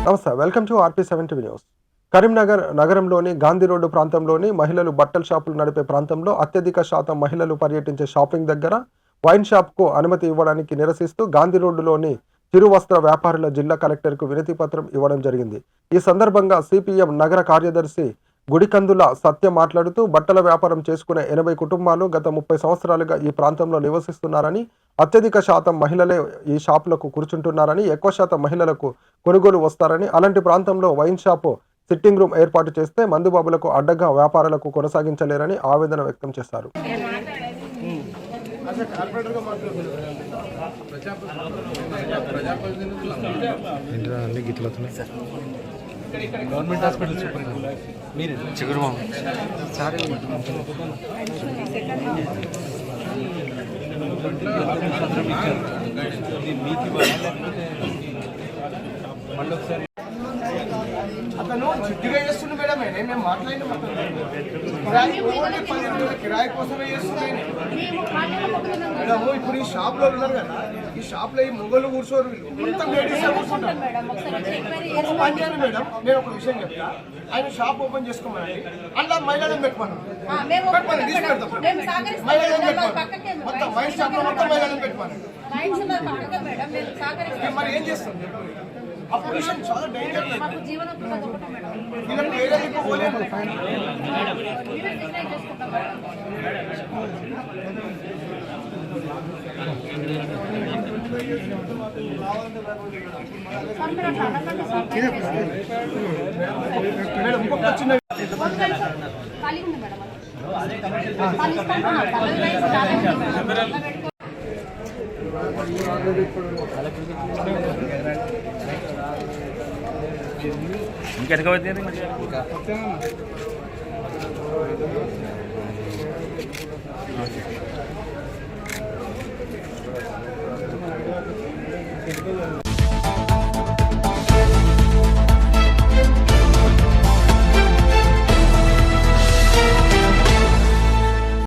నమస్తే, welcome to RP7 news. Karimnagar నగరంలోని Gandhi road ప్రాంతంలోని మహిళలు బట్టల షాపులు నడిపే ప్రాంతంలో అత్యధిక శాతం మహిళలు పర్యటించే షాపింగ్ దగ్గర వైన్ షాప్కు అనుమతి ఇవ్వడానికి నిరసిస్తూ గాంధీ రోడ్డులోని చిరు వస్త్ర వ్యాపారుల జిల్లా కలెక్టర్కు వినతి పత్రం ఇవ్వడం జరిగింది. ఈ సందర్భంగా సిపిఎం నగర కార్యదర్శి గుడికందుల సత్యం మాట్లాడుతూ బట్టల వ్యాపారం చేసుకునే 80 కుటుంబాలు గత 30 సంవత్సరాలుగా ఈ ప్రాంతంలో నివసిస్తున్నారని, అత్యధిక శాతం మహిళలే ఈ షాపులకు కూర్చుంటున్నారని, ఎక్కువ శాతం మహిళలకు కొనుగోలు వస్తారని, అలాంటి ప్రాంతంలో వైన్ షాపు సిట్టింగ్ రూమ్ ఏర్పాటు చేస్తే మందుబాబులకు అడ్డగా వ్యాపారాలకు కొనసాగించలేరని ఆవేదన వ్యక్తం చేశారు. గవర్నమెంట్ హాస్పిటల్ మీరు చిగురుమామ సార్ అతను చిట్టిగా చేస్తుండే మేడం, మేము మాట్లాడిన కిరాయి కోసమే చేస్తున్నాయి మేడం. ఇప్పుడు ఈ షాప్ లో ఉన్నారు కదా, ఈ షాప్ లో ఈ మొగలు కూర్చోరు, మొత్తం లేడీస్ కూర్చుంటారు. పని చేయండి మేడం, నేను ఒక విషయం చెప్తా. ఆయన షాప్ ఓపెన్ చేసుకోమనండి, అందులో మహిళలను పెట్టుకున్నాం, తీసుకెళ్తాం. మహిళలను పెట్టుకోండి, మొత్తం వైన్ షాప్ లో మొత్తం మహిళలను పెట్టుకోండి. మరి ఏం చేస్తాం? ఆ పొజిషన్ చాలా డేంజర్. ఇంకా